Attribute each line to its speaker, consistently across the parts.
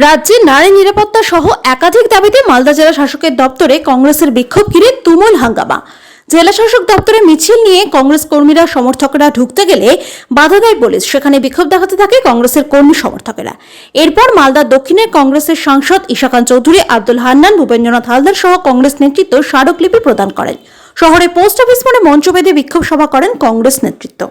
Speaker 1: রাজ্যে নারী নিরাপত্তা সহ একাধিক দাবিতে মালদা জেলা শাসকের দপ্তরে কংগ্রেসের বিক্ষোভ ঘিরে তুমুল হাঙ্গামা। জেলা শাসক দপ্তরে মিছিল নিয়ে কংগ্রেস কর্মীরা সমর্থকরা ঢুকতে গেলে বাধা দেয় পুলিশ। সেখানে বিক্ষোভ দেখাতে থাকে কংগ্রেসের কর্মী সমর্থকেরা। এরপর মালদা দক্ষিণের কংগ্রেসের সাংসদ ঈশাকান্ত চৌধুরী, আব্দুল হান্নান, ভূপেন্দ্রনাথ হালদার সহ কংগ্রেস নেতৃত্ব স্মারকলিপি প্রদান করেন। শহরে পোস্ট অফিস মোড়ে মঞ্চ বেঁধে বিক্ষোভ সভা করেন কংগ্রেস নেতৃত্ব।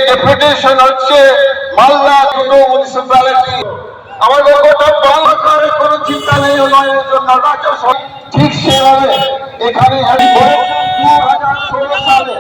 Speaker 2: ডেপুটেশন হচ্ছে মালদা মিউনিসিপ্যালিটি। আমাদের গোটা বাংলার কোনো চিন্তা নেই উন্নয়নের জন্য। ঠিক সেভাবে এখানে 2016 সালে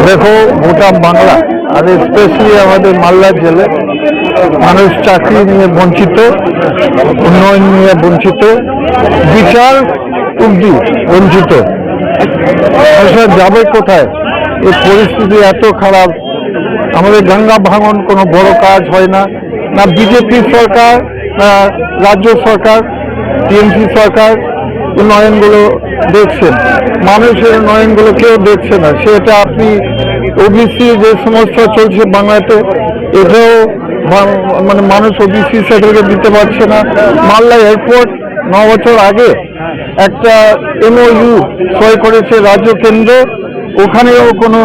Speaker 3: দেখো, গোটা বাংলা আর স্পেশালি আমাদের মালদা জেলায় মানুষ চাকরি নিয়ে বঞ্চিত, উন্নয়ন নিয়ে বঞ্চিত, বিচার অবধি বঞ্চিত। যাবে কোথায়? এই পরিস্থিতি এত খারাপ। আমাদের গঙ্গা ভাঙন কোনো বড় কাজ হয় না, না বিজেপি সরকার, না রাজ্য সরকার, টিএমসি সরকার উন্নয়নগুলো দেখছেন। মানুষের উন্নয়নগুলো কেউ দেখছে না। সেটা আপনি ওবিসি যে সমস্যা চলছে বাংলাতে, এটাও মানে মানুষ ওবিসি সার্টিফিকেট দিতে পারছে না। মালদা এয়ারপোর্ট 9 বছর আগে একটা MOU সই করেছে রাজ্য কেন্দ্র, ওখানেও কোনো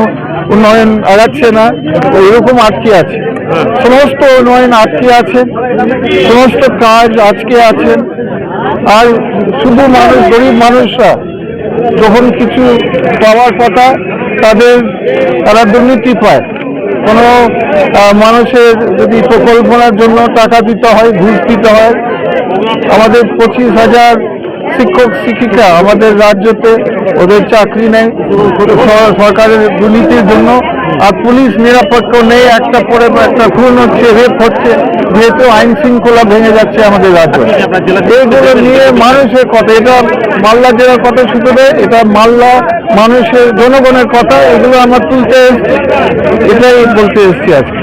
Speaker 3: উন্নয়ন আগাচ্ছে না, এরকম আটকে আছে। সমস্ত উন্নয়ন আটকে আছে, সমস্ত কাজ আটকে আছে। আর শুধু মানুষ, গরিব মানুষরা যখন কিছু পাওয়ার কথা তারা দুর্নীতি পায়। কোনো মানুষের যদি প্রকল্পনার জন্য টাকা দিতে হয়, ঘুষ দিতে হয়। আমাদের 25,000 শিক্ষক শিক্ষিকা আমাদের রাজ্যতে, ওদের চাকরি নেই সরকারের দুর্নীতির জন্য। আর পুলিশ নিরাপত্তা নেই, একটা পরে একটা খুন হচ্ছে, রেপ হচ্ছে, যেহেতু আইন শৃঙ্খলা ভেঙে যাচ্ছে আমাদের রাজ্য। এইগুলো নিয়ে মানুষের কথা, এটা মালদা জেলার কথা শুধু নয়, এটা মালদা মানুষের জনগণের কথা। এগুলো আমরা তুলতে এসেছি, এটাই বলতে এসেছি আজকে।